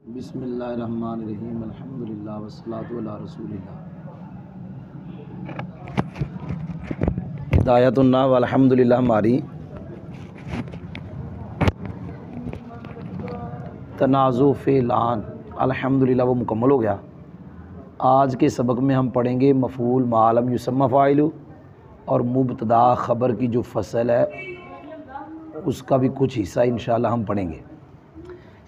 बिस्मिल्लाहिर्रहमानिर्रहीम अल्हम्दुलिल्लाह वस्सलातु अला रसूलिल्लाह। हिदायतुन्ना व अल्हम्दुलिल्लाह हमारी तनाज़ु फ़िलान अल्हम्दुलिल्लाह वो मुकम्मल हो गया। आज के सबक में हम पढ़ेंगे मफ़ूल मालम युसम्मा फ़ाइलु और मुब्तदा ख़बर की जो फ़सल है उसका भी कुछ हिस्सा इंशाअल्लाह हम पढ़ेंगे।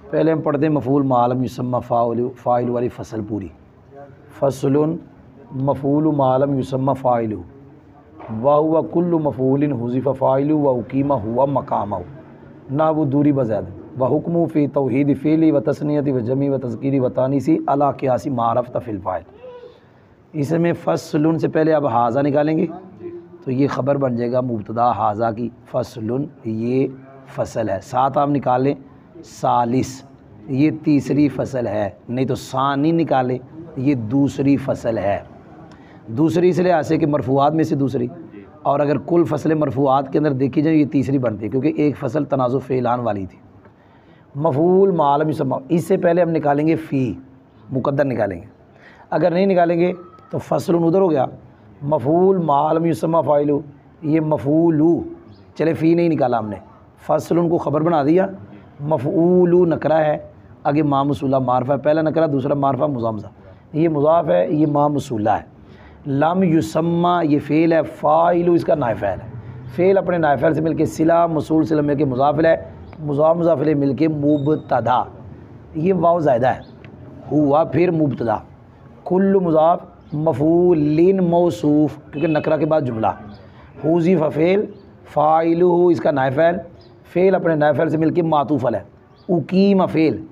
पहले हम पढ़ते हैं मफ़ूल मालम युसम्मा फ़ाइल वाली फ़सल पूरी। फ़सलुन मफ़ूल मालम युसम्मा फ़ाइलु व हुवा कुल्लु मफ़ूलिन हुज़िफ़ फ़ाइलु व उक़ीमा हुवा मक़ामहु ना वो दूरी बज़ैद व हुक्मु फ़ी तौहीद फ़िली व तस्नियति व जमी व तज़कीरी व तानीसी अला क़ियासी मारफ़त फ़िल फ़ाइल। इसमें फ़सलुन से पहले अब हाज़ा निकालेंगे तो ये ख़बर बन जाएगा मुब्तदा हाज़ा की। फ़सलुन ये फ़सल है, साथ आप निकाल लें सालिस ये तीसरी फ़सल है, नहीं तो सानी निकालें ये दूसरी फ़सल है। दूसरी इस लिहाज से कि मरफूआत में से दूसरी, और अगर कुल फ़सलें मरफूआत के अंदर देखी जाए ये तीसरी बनती है क्योंकि एक फ़सल तनाज़ु फ़ेलान वाली थी। मफ़ूल मालम युसम्मा, इससे पहले हम निकालेंगे फ़ी मुक़द्दर निकालेंगे, अगर नहीं निकालेंगे तो फ़सलुन उधर हो गया। मफ़ूल मालम युसम्मा फ़ाइलु ये मफ़ूलू, चले फ़ी नहीं निकाला हमने, फ़सलुन को ख़बर बना दिया। मफ़ऊलु नकरा है, आगे मा मसूला मारफ़ा है, पहला नकरा दूसरा मारफ़ा मुज़ामज़ा, ये मुज़ाफ़ है ये मा मसूला है। लम युसम्मा ये फ़ेल है, फ़ाइलु इसका नाइफ़ैल है, फ़ेल अपने नाइफ़ैल से मिलके सिला मसूल सिला मिलके मुज़ाफ़िल है, मुज़ाफ़िल मिलके मुब्तदा, ये वाव ज़ायदा है, हुआ फिर मुब्तदा, कुल्लु मुज़ाफ़ मफ़ूलिन मौसूफ़ क्योंकि नकरा के बाद जुमला, हुज़िफ़ फ़ेल फ़ाइलुहु इसका नाइफ़ैल, फ़ेल अपने नाइफ़ैल से मिलके मातूफ़ल है। उकीमा फ़ेल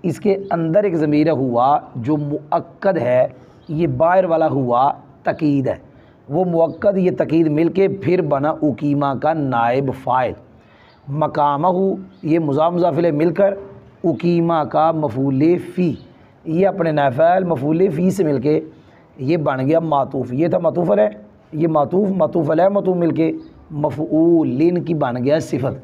इसके अंदर एक ज़मीर हुआ जो मुअक्कद है, ये बाहर वाला हुआ तकीद है, वो मुअक्कद ये तकीद मिलके फिर बना उकीमा का नाइब फ़ाइल। मकामहु ये मुज़ाफ़िल मिलकर उकीमा का मफ़ूल फ़ी, ये अपने नाइफ़ैल मफ़ूल फ़ी से मिलके ये बन गया मातूफ़, ये था मातूफ़ल है, ये मातूफ़ल है मातूफ़ मिलके मफ़ऊलिन की बन गया सिफ़त।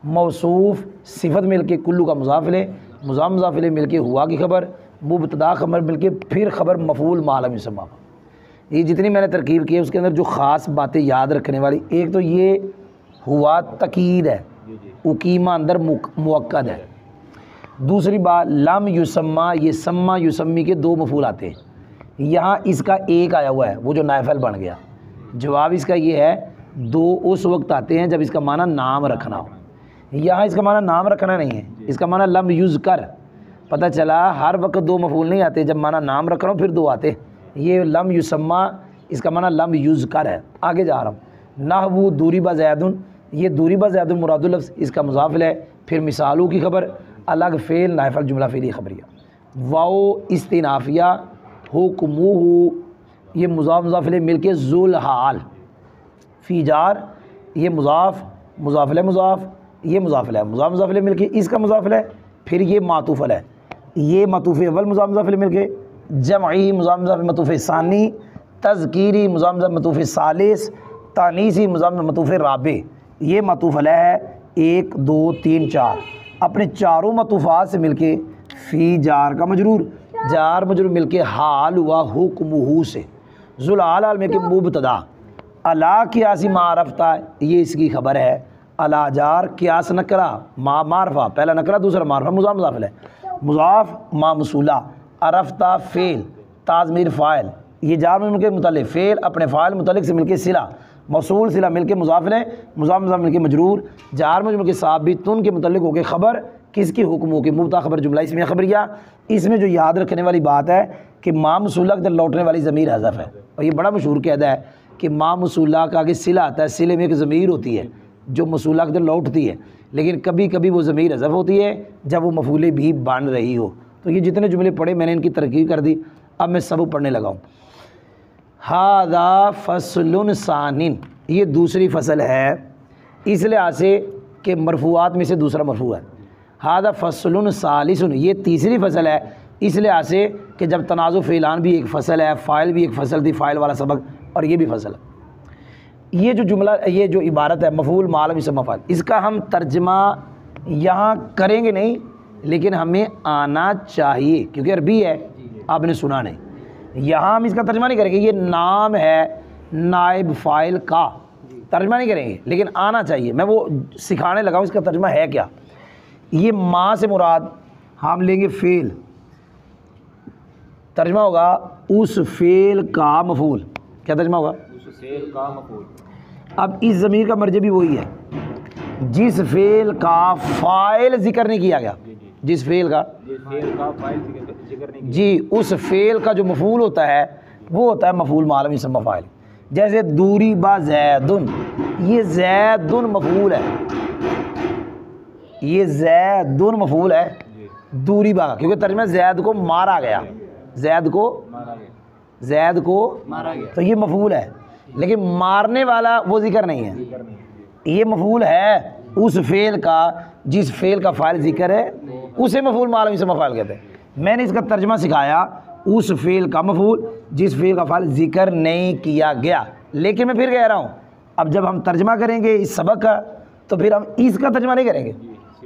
मौसूफ़ सिफ़त मिलके कुल्लू का मुज़ाफ़िल मिलके हुआ की ख़बर, मुब्तदा ख़बर मिलके फिर ख़बर मफ़ूल मालम युसम्मा। ये जितनी मैंने तरकीब की है उसके अंदर जो ख़ास बातें याद रखने वाली, एक तो ये हुआ तकीद है, उकीमा अंदर मुअक्कद है। दूसरी बात लम युसम्मा, ये सम्मा युसम्मी के दो मफ़ूल आते हैं, यहाँ इसका एक आया हुआ है वो जो नाइफ़ल बन गया। जवाब इसका ये है दो उस वक्त आते हैं जब इसका माना नाम रखना हो, यहाँ इसका माना नाम रखना नहीं है, इसका माना लम युज़ कर। पता चला हर वक्त दो मफ़ूल नहीं आते, जब माना नाम रख रहा हूँ फिर दो आते। ये लम युसम्मा इसका माना लम युज़ कर है। आगे जा रहा हूँ, नहवु दूरिबा ज़ैदुन, ये दूरिबा ज़ैदुन मुरादुल लफ्ज़ इसका मुज़ाफ़िल है, फिर मिसालू की ख़बर अलग फ़ेल नाइफ़ल जुमला फ़ेली ख़बरिया। वाओ इस्तिनाफ़िया हुक्मुहु ये मुज़ाफ़िल मिलके ज़ुल हाल फ़ी जार, ये मुज़ाफ़िल ये मुज़ाफ़िल है, मुज़ाफ़िल मिलके इसका मुज़ाफ़िल है, फिर ये मातूफ़ल है, ये मातूफ़ अव्वल मुज़ाफ़िल मिलके जमई मुज़ाफ़िल मतूफ़ सानी, तज़कीरी मुज़ाफ़िल मतूफ़ सालिस, तानीसी मुज़ाफ़िल मतूफ़ राबे, ये मातूफ़ल है 1 2 3 4, अपने चारों मतूफ़ात से मिलके फ़ी जार का मजरूर, जार मजरूर मिलके हाल हुआ हुक्मुहु से, ज़ुल हाल मिलके मुब्तदा, अला क़ियासी मारफ़ता ये इसकी ख़बर है। अला जार क़ियास नकरा मा मारफ़ा, पहला नकरा दूसरा मारफ़ा मुज़ाफ़िल है, मुज़ाफ़ मा मसूला, अरफ़ता फ़ेल ताज़मीर फ़ाइल, ये जार में मिलके मुतल्लिक़ फ़ेल अपने फ़ाइल मुतल्लिक़ से मिलके सिला, मौसूल सिला मिलके मुज़ाफ़िल है, मुज़ाफ़ मिलके मजरूर, जार में मिलके साबितुन के मुतल्लिक़ होकर ख़बर किसकी हुक्मों की मुब्तदा ख़बर जुमला इसमें ख़बरिया। इसमें जो याद रखने वाली बात है कि मा मसूला के लौटने वाली ज़मीर हज़फ़ है, और ये बड़ा मशहूर कहदा है कि मा मसूला का आगे सिला आता है, सिले में एक ज़मीर होती है जो मसूला के अंदर लौटती है, लेकिन कभी कभी वो ज़मीर हज़फ़ होती है जब वो मफूले भी बन रही हो। तो ये जितने जुमले पढ़े मैंने इनकी तरकीब कर दी, अब मैं सब पढ़ने लगा हूँ। हादा फ़सलुन सानिन ये दूसरी फ़सल है, इस लिहाज से कि मरफूआत में से दूसरा मरफू है। हादा फ़सलुन सालिसुन ये तीसरी फ़सल है, इस लिहाज से कि जब तनाज़ु फ़ेलान भी एक फ़सल है, फ़ाइल भी एक फ़सल थी, फ़ाइल वाला सबक, और ये भी फ़सल है। ये जो जुमला ये जो इबारत है मफ़ूल मालम युसम्मा फ़ाइल, इसका हम तर्जमा यहाँ करेंगे नहीं, लेकिन हमें आना चाहिए क्योंकि अरबी है, आपने सुना नहीं। यहाँ हम इसका तर्जमा नहीं करेंगे, ये नाम है नाइब फ़ाइल का, तर्जमा नहीं करेंगे, लेकिन आना चाहिए। मैं वो सिखाने लगा हूँ इसका तर्जमा है क्या। ये माँ से मुराद हम लेंगे फ़ेल, तर्जमा होगा उस फ़ेल का मफ़ूल। क्या तर्जमा होगा? उस फ़ेल का मफ़ूल। अब इस ज़मीर का मर्ज भी वही है जिस फ़ेल का फ़ाइल ज़िक्र नहीं किया गया, जिस फ़ेल का फ़ाइल ज़िक्र नहीं, जी उस फ़ेल का जो मफ़ूल होता है वो होता है मफ़ूल मालूम युसम्मा फ़ाइल। जैसे दूरी बा ज़ैदुन, ये ज़ैदुन मफ़ूल है, ये ज़ैदुन मफ़ूल है दूरी बा, क्योंकि तर्जुमा ज़ैद को मारा गया, ज़ैद को मारा गया, तो ये मफ़ूल है। लेकिन मारने वाला वो ज़िक्र नहीं है, ये मफ़ूल है उस फ़ेल का जिस फ़ेल का फ़ाइल ज़िक्र है, उसे मफ़ूल मालूम युसम्मा फ़ाइल कहते हैं। मैंने इसका तर्जुमा सिखाया उस फ़ेल का मफ़ूल जिस फ़ेल का फ़ाइल ज़िक्र नहीं किया गया। लेकिन मैं फिर कह रहा हूँ, अब जब हम तर्जुमा करेंगे इस सबक का तो फिर हम इसका तर्जुमा नहीं करेंगे।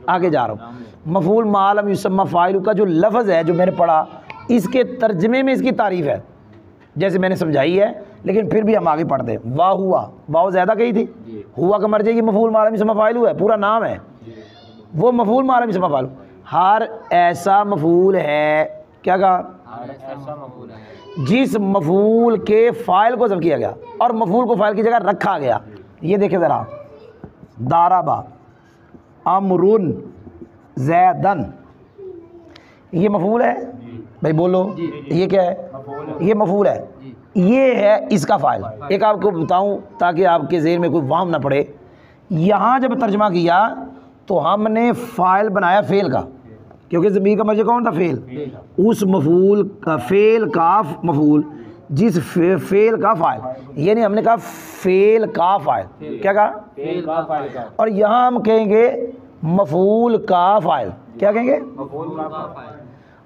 आगे जा रहा हूँ, मफ़ूल मालूम युसम्मा फ़ाइल का जो लफ्ज़ है जो मैंने पढ़ा, इसके तर्जमे में इसकी तारीफ़ है जैसे मैंने समझाई है, लेकिन फिर भी हम आगे पढ़ते हैं। वाह हुआ, वाह ज़्यादा कही थी, हुआ का मर्जे की मफ़ूल मालूम युसम्मा फ़ाइल है, पूरा नाम है वो मफ़ूल मालूम युसम्मा फ़ाइल। हर ऐसा मफ़ूल है, क्या कहा? ऐसा मफ़ूल है जिस मफ़ूल के फ़ाइल को ज़ब्त किया गया और मफ़ूल को फ़ाइल की जगह रखा गया। ये देखे ज़रा, दाराबा अमरुन ज़ैदन, ये मफ़ूल है भाई, बोलो ये क्या है? ये मफ़ूल है, ये है इसका फ़ाइल। एक आपको बताऊं ताकि आपके ज़हन में कोई वाम ना पड़े, यहाँ जब तर्जमा किया तो हमने फ़ाइल बनाया फ़ेल का, क्योंकि ज़मीर का मर्जा कौन था? फ़ेल। उस मफ़ूल का फ़ेल का मफ़ूल जिस फ़ेल का फ़ाइल, यानी हमने कहा फ़ेल का फ़ाइल। क्या कहा? फ़ेल का फ़ाइल। और यहाँ हम कहेंगे मफ़ूल का फ़ाइल। क्या कहेंगे? मफ़ूल का फ़ाइल।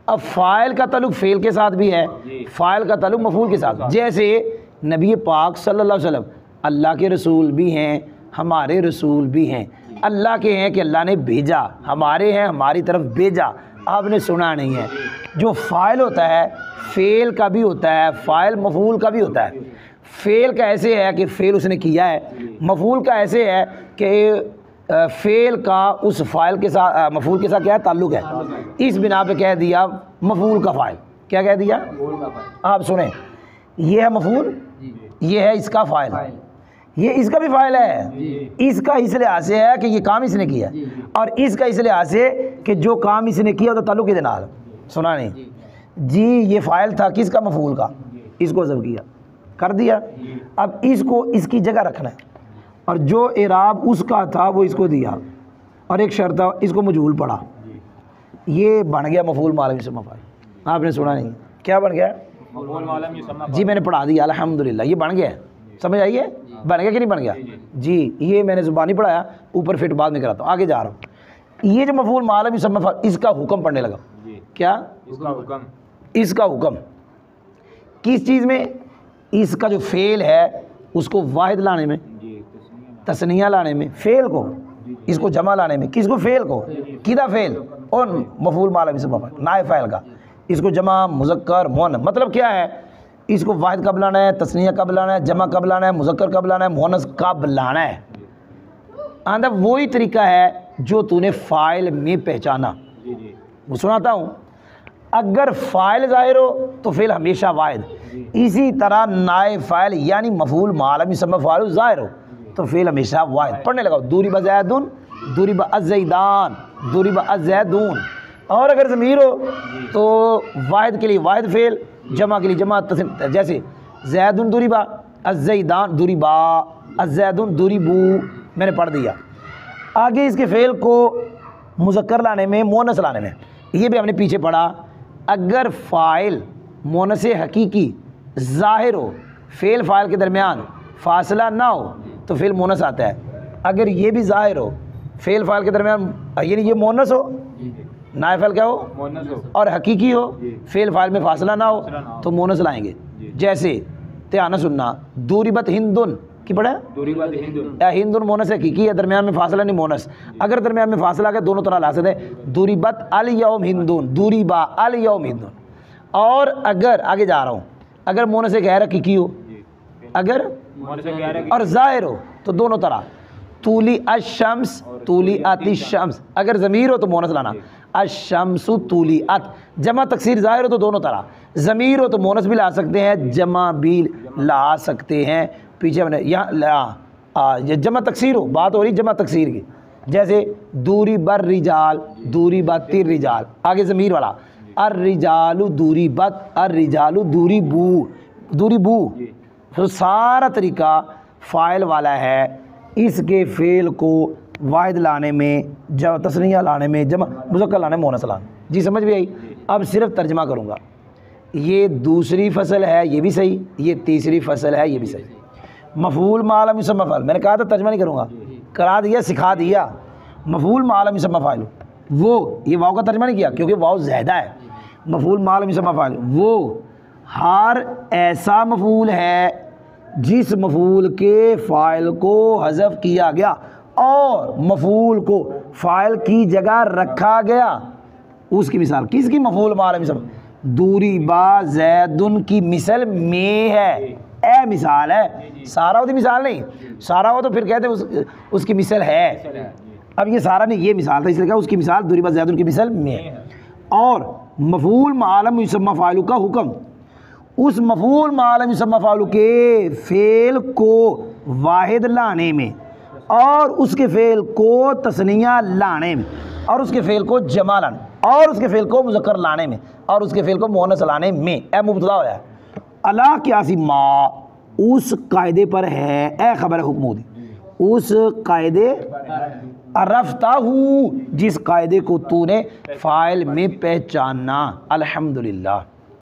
अब फ़ाइल का ताल्लुक़ फ़ेल के साथ भी है, फ़ाइल का ताल्लुक़ मफ़ूल के साथ। जैसे नबी पाक सल्लल्लाहु अलैहि वसल्लम अल्लाह के रसूल भी हैं, हमारे रसूल भी हैं। अल्लाह के हैं कि अल्लाह ने भेजा, हमारे हैं हमारी तरफ भेजा, आपने सुना नहीं है। जो फ़ाइल होता है फ़ेल का भी होता है, फ़ाइल मफ़ूल का भी होता है। फ़ेल का ऐसे है कि फ़ेल उसने किया है, मफ़ूल का ऐसे है कि फ़ेल का उस फ़ाइल के साथ मफ़ूल के साथ क्या है? ताल्लुक़ है। इस बिना पे कह दिया मफ़ूल का फ़ाइल। क्या कह दिया? आप सुने, ये है मफ़ूल, ये है इसका फ़ाइल, ये इसका भी फ़ाइल है। इसका इस लिहाज से है कि ये काम इसने किया, और इसका इस लिहाज से कि जो काम इसने किया तो ताल्लुक़ के नाल। सुना नहीं जी? ये फ़ाइल था किसका? मफ़ूल का, इसको ज़ब्त किया कर दिया। अब इसको इसकी जगह रखना है, और जो इराब उसका था वो इसको दिया, और एक शर्त था इसको मजहूल पड़ा, ये बन गया मफ़ूल मालूम युसम्मा फ़ाइल। आपने सुना नहीं? क्या बन गया? मफ़ूल मालूम युसम्मा फ़ाइल। जी मैंने पढ़ा दिया अल्हम्दुलिल्लाह, ये बन गया। समझ आइए, बन गया कि नहीं बन गया? जी ये मैंने ज़ुबानी पढ़ाया, ऊपर फिट बाद में कराता हूँ। आगे जा रहा हूँ। ये जो मफ़ूल मालूम युसम्मा फ़ाइल, इसका हुक्म पढ़ने लगा। क्या? इसका हुक्म। इसका हुक्म किस चीज़ में? इसका जो फ़ेल है उसको वाहिद लाने में, तस्निया लाने में, फ़ेल को इसको जमा लाने में। किसको? फ़ेल को। किदा फ़ेल? और मफ़ूल मालूम युसम्मा फ़ाइल, नाए फ़ाइल का, इसको जमा मुज़क्कर मुअन्नस। मतलब क्या है? इसको वाहिद कब लाना है, तस्निया कब लाना है, जमा कब लाना है, मुज़क्कर कब लाना है, मुअन्नस कब लाना है। आंदा वही तरीका है जो तूने फ़ाइल में पहचाना। वो सुनाता हूँ, अगर फ़ाइल ज़ाहिर हो तो फ़ेल हमेशा वाहिद, इसी तरह नाए फ़ाइल यानी मफ़ूल मालूम युसम्मा फ़ाइल ज़ाहिर हो तो फ़ेल हमेशा वाहिद। पढ़ने लगाओ, दूरी ब ज़ैदुन, दूरी ब अज़्ज़ैदान, दूरी ब अज़्ज़ैदून। और अगर ज़मीर हो तो वाहिद के लिए वाहिद फ़ेल, जमा के लिए जमा। जैसे ज़ैदुन दूरी बा, अज़्ज़ैदान दूरी बा, अज़्ज़ैदुन दूरी बू, मैंने पढ़ दिया। आगे इसके फ़ेल को मुज़क्कर लाने में, मुअन्नस लाने में, ये भी हमने पीछे पढ़ा। अगर फ़ाइल मुअन्नस हकीकी ज़ाहिर हो, फ़ेल फ़ाइल के दरमियान फ़ासला ना हो तो फ़ेल मुअन्नस आता है। अगर ये भी ज़ाहिर हो, फ़ेल फ़ाइल के दरमियान, यानी ये मुअन्नस हो, नाए फ़ाइल क्या हो? मुअन्नस हो, और हकीकी हो, फ़ेल फ़ाइल में फ़ासला ना हो तो मुअन्नस लाएंगे। जैसे ध्यान सुनना, दूरिबत हिंदुन, की पढ़ा है? हिंदुन मोनस है की है, दरमियान में फासला नहीं मोनस। अगर दरमियान में फासला है दोनों तरह ला सकते हैं, दुरिबत अल यौम हिंदुन, दुरिबा अल यौम हिंदुन। और अगर आगे जा रहा हूँ, अगर मोनस से गैर हकीकी हो, अगर और ज़ाहिर हो तो दोनों तरह, तूली अशम्स तूली अतिशम्स। अगर ज़मीर हो तो मोनस लाना, अशम्सु तूली अत। जमा तकसीर ज़ाहिर हो तो दोनों तरह, ज़मीर हो तो मोनस भी ला सकते हैं, जमा भी ला सकते हैं। पीछे मैंने यहाँ ये जमा तकसीर हो, बात हो रही जमा तकसीर की, जैसे दूरी बर रिजाल, दूरी बत्तिर रिजाल। आगे ज़मीर वाला, अर रिजालु दूरी बत, अर रिजालु दूरी बू, दूरी बू। तो सारा तरीका फ़ाइल वाला है। इसके फ़ेल को वाहिद लाने में, जब तस्निया लाने में, जमा मुज़क्कर लाने में मोनस लाने। जी समझ भी आई? अब सिर्फ तर्जमा करूँगा। ये दूसरी फसल है, ये भी सही, ये तीसरी फसल है, ये भी सही। मफ़ूल मालम युसम्मा फ़ाइल, मैंने कहा था तर्जमा नहीं करूँगा, करा दिया, सिखा दिया। मफ़ूल मालम युसम्मा फ़ाइल, वो ये वाव का तर्जमा नहीं किया क्योंकि वाव ज़्यादा है। मफ़ूल मालम युसम्मा फ़ाइल वो हर ऐसा मफ़ूल है जिस मफ़ूल के फ़ाइल को हज़फ किया गया और मफ़ूल को फ़ाइल की जगह रखा गया। उसकी मिसाल किसकी? मफ़ूल मालम युसम्मा, दूरी बा ज़ैदुन की मिसल में है, ए मिसाल है। सारा हो तो मिसाल नहीं, सारा हो तो फिर कहते हैं उसकी मिसल है। अब ये सारा नहीं, ये मिसाल था, इसलिए कहा उसकी मिसाल दूरी बा ज़ैदुन की मिसल में है। और मफ़ूल मालम युसम्मा फ़ाइल का हुक्म, उस मफ़ूल मालम युसम्मा फ़ाइल के फ़ेल को वाहिद लाने में, और उसके फ़ेल को तस्निया लाने में, और उसके फ़ेल को जमा लाने, और उसके फ़ेल को मुज़क्कर लाने में, और उसके फ़ेल को मुअन्नस लाने में। ए मुब्तदा होया है अला क्यासी मा, उस कायदे पर है, ए खबर हुक्मूदी, उस कायदे अरफ्ताहू, जिस कायदे को तूने फ़ाइल में पहचाना। अल्हम्दुलिल्लाह।